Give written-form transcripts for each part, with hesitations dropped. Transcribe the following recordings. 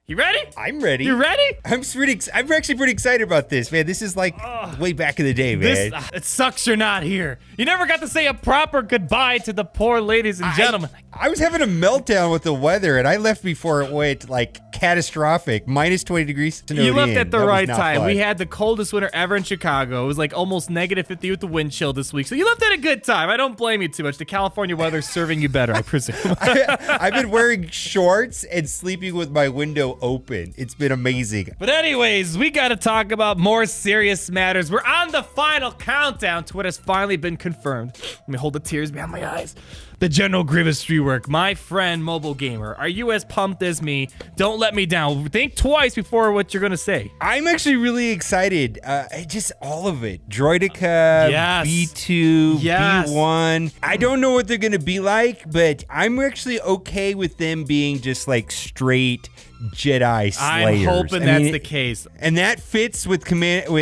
You ready? I'm ready. You ready? I'm actually pretty excited about this, man. This is like way back in the day, man. It sucks you're not here. You never got to say a proper goodbye to the poor ladies and gentlemen. I was having a meltdown with the weather, and I left before it went like catastrophic. Minus 20 degrees. You left at the right time. Fun. We had the coldest winter ever in Chicago. It was like almost negative 50 with the wind chill this week. So you left at a good time. I don't blame you too much. The California weather's serving you better, I presume. I've been wearing shorts and sleeping with my window open. It's been amazing. But anyways, we got to talk about more serious matters. We're on the final countdown to what has finally been confirmed. Let me hold the tears behind my eyes. The General Grievous Rework. My friend, Mobile Gamer, are you as pumped as me? Don't let me down. Think twice before what you're going to say. I'm actually really excited. Just all of it. Droidica, yes. B2, yes. B1. I don't know what they're going to be like, but I'm actually okay with them being just like straight Jedi slayers. I'm hoping that's the case. And that fits with Grievous'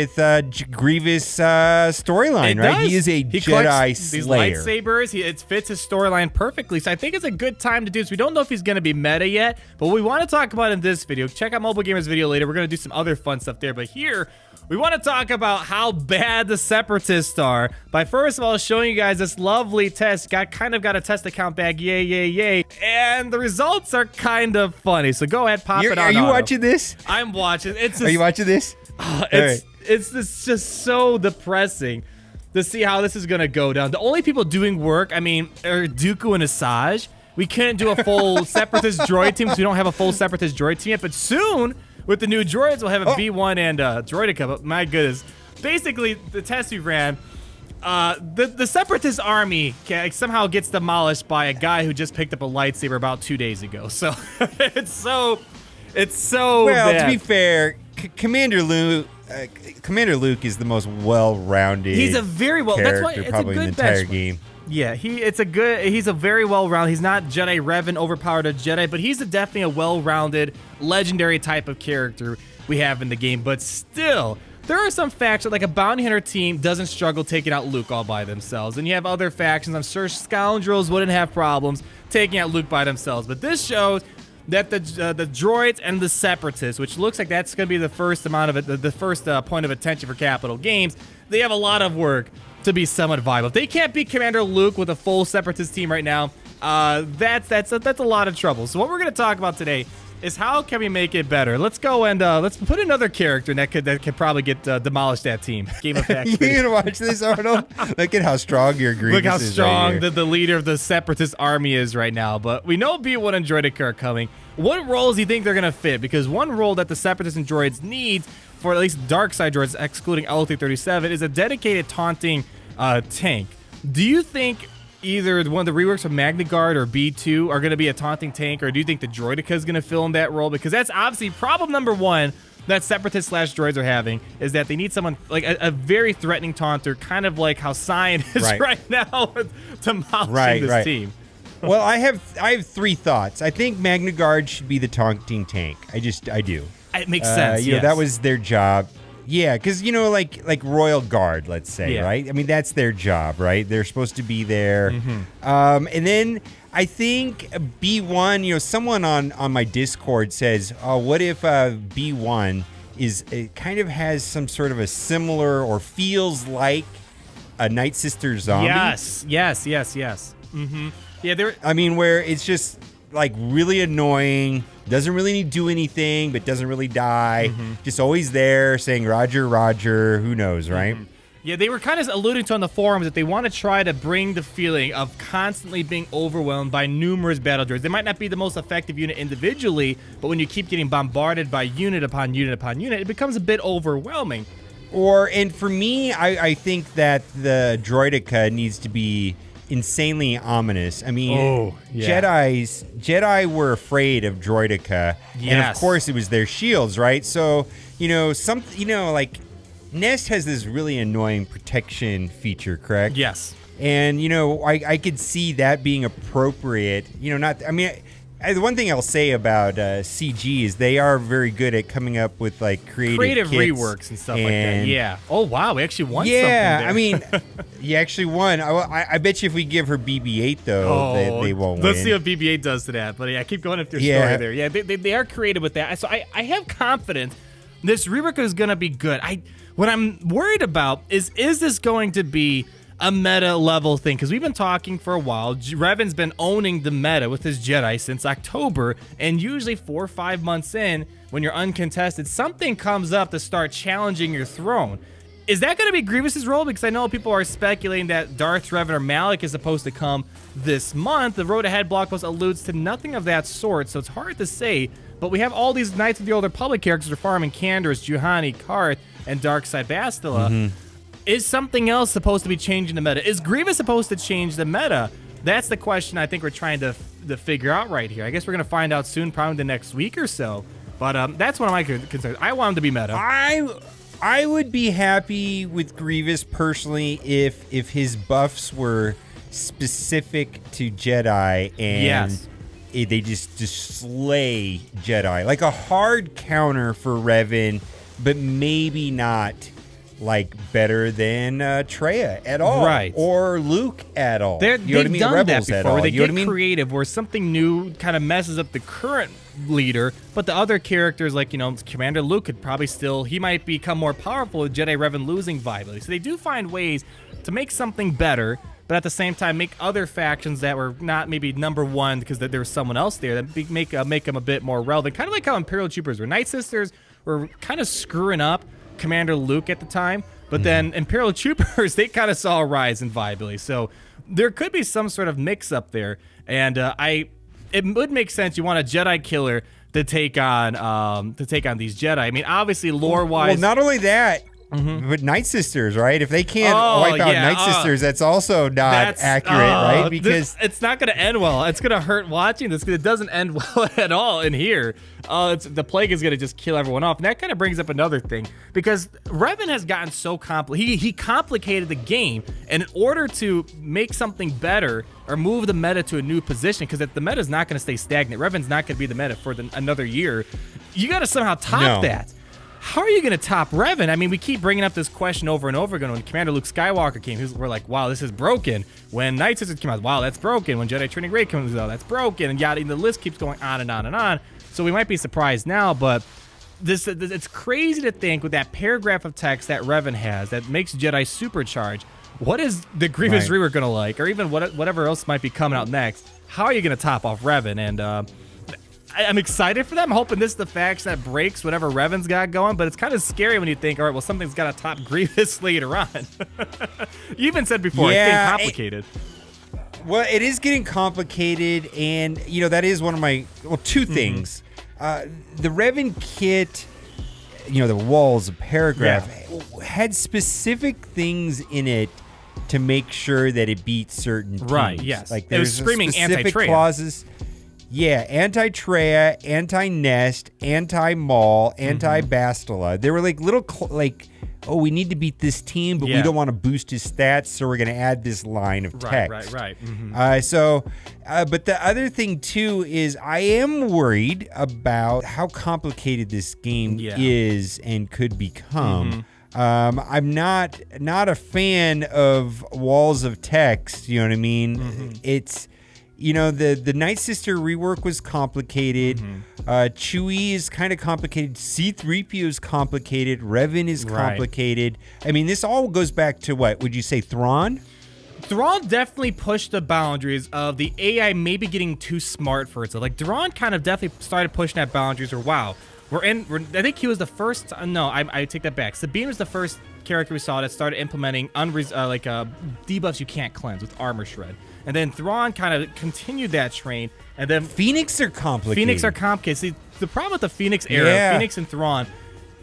storyline, right? Does. He is a Jedi slayer. These lightsabers, it fits his storyline perfectly. So I think it's a good time to do this. We don't know if he's going to be meta yet, but what we want to talk about in this video, check out Mobile Gamer's video later. We're going to do some other fun stuff there. But here, we want to talk about how bad the Separatists are by first of all showing you guys this lovely test. Kind of got a test account back, yay, yay, yay. And the results are kind of funny. So go ahead, pop it on. Are you watching this? I'm watching. Are you watching this? It's just so depressing to see how this is gonna go down. The only people doing work, I mean, are Dooku and Asajj. We couldn't do a full Separatist droid team because we don't have a full Separatist droid team yet. But soon, with the new droids, we'll have a B1 and Droidica. But my goodness, basically the test we ran, the Separatist army somehow gets demolished by a guy who just picked up a lightsaber about 2 days ago. So it's so well, bad. to be fair, Commander Luke is the most well-rounded. He's a very well. That's why it's probably a good in the entire benchmark. game. Yeah, he's a very well-rounded. He's not Jedi Revan overpowered a Jedi, but he's definitely a well-rounded, legendary type of character we have in the game. But still, there are some factions, like a bounty hunter team doesn't struggle taking out Luke all by themselves. And you have other factions, I'm sure scoundrels wouldn't have problems taking out Luke by themselves. But this shows that the droids and the Separatists, which looks like that's going to be the first amount of it, the first point of attention for Capital Games, they have a lot of work to be somewhat viable. If they can't beat Commander Luke with a full Separatist team right now, that's a lot of trouble. So what we're going to talk about today is how can we make it better. Let's go and let's put another character that could probably get demolished that team. Game of Facts. You gonna watch this, Arnold? Look at how strong your Grievous is. Look how strong right the leader of the Separatist army is right now. But we know B1 and Droidica are coming. What roles do you think they're gonna fit? Because one role that the Separatists and droids need, for at least dark side droids, excluding L337, is a dedicated taunting tank. Do you think either one of the reworks of Magna Guard or B2 are going to be a taunting tank, or do you think the Droidica is going to fill in that role? Because that's obviously problem number one that Separatist / droids are having, is that they need someone like a very threatening taunter, kind of like how Cyan is right now with demolishing this team. Well, I have three thoughts. I think Magna Guard should be the taunting tank. I do. It makes sense. You know, that was their job. Yeah, because, you know, like Royal Guard, let's say, right? I mean, that's their job, right? They're supposed to be there. And then I think B1, you know, someone on my Discord says, oh, what if B1 kind of has some sort of a similar or feels like a Night Sister zombie? Yes. Yeah, I mean, where it's just like really annoying, doesn't really do anything, but doesn't really die. Just always there saying Roger, Roger, who knows, right? Yeah, they were kind of alluding to on the forums that they want to try to bring the feeling of constantly being overwhelmed by numerous battle droids. They might not be the most effective unit individually, but when you keep getting bombarded by unit upon unit upon unit, it becomes a bit overwhelming. And for me, I think that the Droidica needs to be insanely ominous. I mean, Jedi were afraid of Droidica, and of course it was their shields, right? So, you know, like Nest has this really annoying protection feature, correct? Yes. And, you know, I could see that being appropriate. You know, The one thing I'll say about CG is they are very good at coming up with like creative kits reworks and stuff like that. Yeah. Oh wow, we actually won. something there. I mean, you actually won. I bet you if we give her BB-8 though, they won't win. Let's see what BB-8 does to that. But yeah, keep going if there's story there. Yeah, they are creative with that. So I have confidence this rework is gonna be good. What I'm worried about is this going to be a meta level thing? Because we've been talking for a while. Revan's been owning the meta with his Jedi since October, and usually 4 or 5 months in, when you're uncontested, something comes up to start challenging your throne. Is that going to be Grievous's role? Because I know people are speculating that Darth Revan or Malak is supposed to come this month. The Road Ahead blog post alludes to nothing of that sort, so it's hard to say. But we have all these Knights of the Old Republic characters are farming Canderous, Juhani, Karth, and Darkside Bastila. Is something else supposed to be changing the meta? Is Grievous supposed to change the meta? That's the question I think we're trying to figure out right here. I guess we're going to find out soon, probably the next week or so. But that's one of my concerns. I want him to be meta. I would be happy with Grievous personally if his buffs were specific to Jedi and they just slay Jedi. Like a hard counter for Revan, but maybe not like better than Traya at all, right? Or Luke at all. They've done that before, where they get creative, where something new kind of messes up the current leader, but the other characters, like Commander Luke, could probably he might become more powerful with Jedi Revan losing viability. So they do find ways to make something better, but at the same time make other factions that were not maybe number one because there was someone else there that make them a bit more relevant. Kind of like how Imperial Troopers were. Night Sisters were kind of screwing up Commander Luke at the time, but then Imperial Troopers, they kind of saw a rise in viability. So there could be some sort of mix-up there, and it would make sense. You want a Jedi killer to take on these Jedi. I mean, obviously, lore-wise. Well, not only that, but Night Sisters, right? If they can't wipe out Night Sisters, that's also not accurate, right? Because it's not going to end well. It's going to hurt watching this because it doesn't end well at all in here. The plague is going to just kill everyone off. And that kind of brings up another thing, because Revan has gotten so complicated. He complicated the game, and in order to make something better or move the meta to a new position, because the meta is not going to stay stagnant. Revan's not going to be the meta for another year. You got to somehow top that. How are you going to top Revan? I mean, we keep bringing up this question over and over again. When Commander Luke Skywalker came, we're like, wow, this is broken. When Night Sisters came out, wow, that's broken. When Jedi Training Rey comes out, that's broken. And yada, the list keeps going on and on and on. So we might be surprised now, but it's crazy to think with that paragraph of text that Revan has that makes Jedi supercharged. What is the Grievous Rework going to like? Or even whatever else might be coming out next. How are you going to top off Revan? And I'm excited for them. I'm hoping this is the faction that breaks whatever Revan's got going, but it's kind of scary when you think, all right, well, something's got to top Grievous later on. You even said before, it's getting complicated. Well, it is getting complicated, and, that is one of my, two things. The Revan kit, the walls, the paragraph, had specific things in it to make sure that it beat certain teams. Right, yes. Like, it was screaming anti-Traya. Clauses. Yeah, anti-Traya, anti-Nest, anti-Maul, anti-Bastila. They were like little, we need to beat this team, but we don't want to boost his stats, so we're going to add this line of text. Right. But the other thing, too, is I am worried about how complicated this game is and could become. I'm not a fan of walls of text, you know what I mean? It's... the Night Sister rework was complicated. Chewie is kind of complicated. C-3PO is complicated. Revan is complicated. I mean, this all goes back to what? Would you say Thrawn? Thrawn definitely pushed the boundaries of the AI maybe getting too smart for itself. Like, Thrawn kind of definitely started pushing that boundaries where, wow, I think he was the first. No, I take that back. Sabine was the first character we saw that started implementing debuffs you can't cleanse with Armor Shred. And then Thrawn kind of continued that train. And then Phoenix are complicated. See, the problem with the Phoenix era, Phoenix and Thrawn,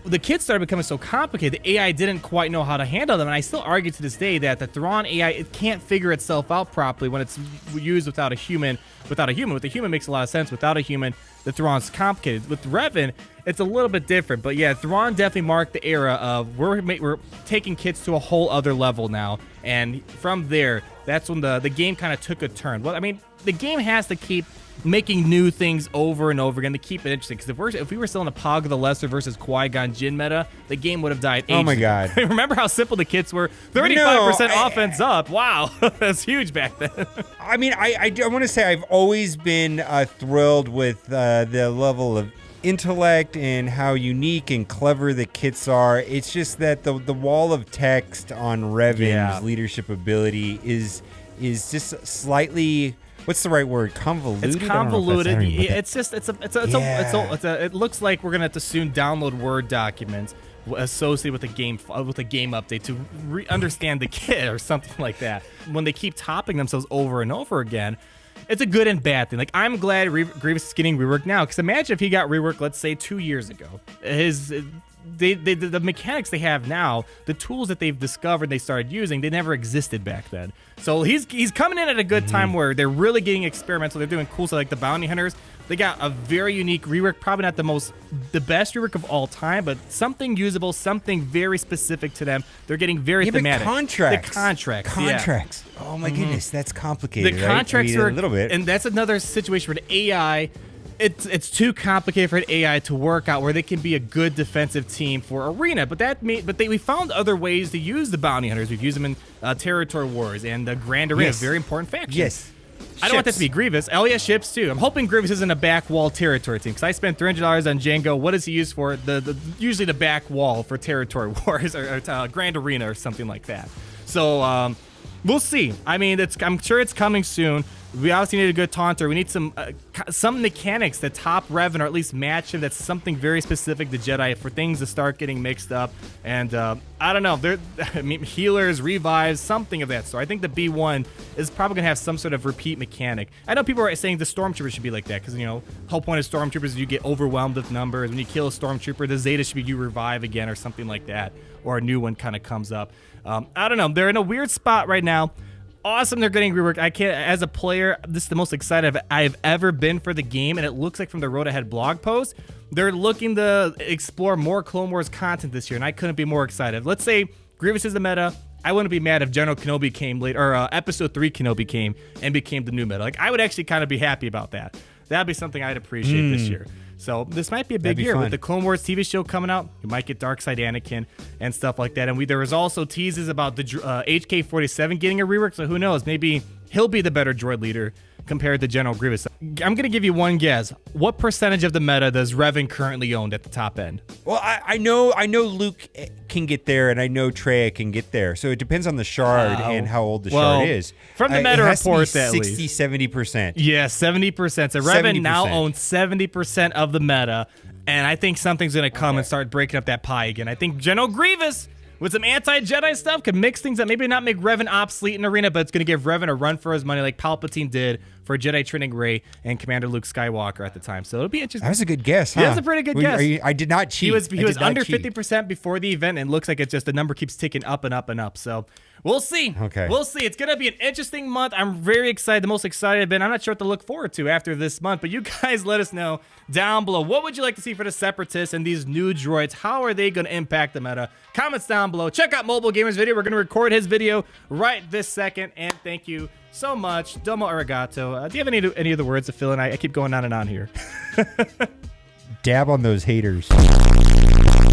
the kids started becoming so complicated, the AI didn't quite know how to handle them. And I still argue to this day that the Thrawn AI, it can't figure itself out properly when it's used without a human. With a human, it makes a lot of sense. Without a human, the Thrawn's complicated. With Revan, it's a little bit different. But yeah, Thrawn definitely marked the era of we're taking kids to a whole other level now. And from there, that's when the game kind of took a turn. Well, I mean, the game has to keep making new things over and over again to keep it interesting. Because if we were still in a Pog the Lesser versus Qui-Gon Jinn meta, the game would have died. Oh my god! Remember how simple the kits were? 35% offense up. Wow, that's huge back then. I mean, I want to say I've always been thrilled with the level of intellect and how unique and clever the kits are. It's just that the wall of text on Revan's leadership ability is just slightly, what's the right word? Convoluted. It's convoluted. It looks like we're gonna have to soon download Word documents associated with a game update to understand the kit or something like that. When they keep topping themselves over and over again, it's a good and bad thing. Like, I'm glad Grievous is getting reworked now, because imagine if he got reworked, let's say 2 years ago. The mechanics they have now, the tools that they've discovered they started using, they never existed back then. So he's coming in at a good time where they're really getting experimental. They're doing cool stuff like the bounty hunters. They got a very unique rework, probably not the best rework of all time, but something usable, something very specific to them. They're getting very thematic. Contracts. The contracts. Yeah. Oh my goodness, that's complicated. The contracts are a little bit, and that's another situation where the AI. It's too complicated for an AI to work out where they can be a good defensive team for Arena, we found other ways to use the bounty hunters. We've used them in Territory Wars and the Grand Arena, very important faction. Yes. I don't want that to be Grievous. Oh yeah, ships too. I'm hoping Grievous isn't a back wall territory team, because I spent $300 on Django. What is he used for? Usually the back wall for Territory Wars or Grand Arena or something like that. So we'll see. I mean, I'm sure it's coming soon. We obviously need a good taunter. We need some mechanics that top Revan, or at least match him. That's something very specific to Jedi for things to start getting mixed up. And I don't know. Healers, revives, something of that sort. I think the B1 is probably going to have some sort of repeat mechanic. I know people are saying the Stormtrooper should be like that, because, whole point of Stormtroopers is you get overwhelmed with numbers. When you kill a Stormtrooper, the Zeta should be you revive again or something like that, or a new one kind of comes up. I don't know. They're in a weird spot right now. Awesome, they're getting reworked. I can't, as a player, this is the most excited I've ever been for the game, and it looks like from the Road Ahead blog post, they're looking to explore more Clone Wars content this year, and I couldn't be more excited. Let's say Grievous is the meta. I wouldn't be mad if General Kenobi came late, or Episode 3 Kenobi came and became the new meta. Like, I would actually kind of be happy about that. That'd be something I'd appreciate this year. So this might be a big year with the Clone Wars TV show coming out. You might get Darkside Anakin and stuff like that. And there was also teases about the HK-47 getting a rework. So who knows? Maybe he'll be the better droid leader compared to General Grievous. I'm going to give you one guess. What percentage of the meta does Revan currently own at the top end? Well, I know Luke can get there, and I know Trey can get there. So it depends on the shard and how old the shard is. From the meta reports, at least 60-70%. Yeah, 70%. So Revan 70%. Now owns 70% of the meta, and I think something's going to come and start breaking up that pie again. I think General Grievous, with some anti-Jedi stuff, could mix things up. Maybe not make Revan obsolete in Arena, but it's going to give Revan a run for his money like Palpatine did for Jedi training Rey and Commander Luke Skywalker at the time. So it'll be interesting. That was a good guess, huh? Yeah, that's a pretty good guess. I did not cheat. He was under 50% before the event, and looks like it's just the number keeps ticking up and up and up. So we'll see. Okay. We'll see. It's going to be an interesting month. I'm very excited. The most excited I've been. I'm not sure what to look forward to after this month, but you guys let us know down below. What would you like to see for the Separatists and these new droids? How are they going to impact the meta? Comments down below. Check out Mobile Gamer's video. We're going to record his video right this second, and thank you so much. Domo arigato. Do you have any other words to fill in? I keep going on and on here. Dab on those haters.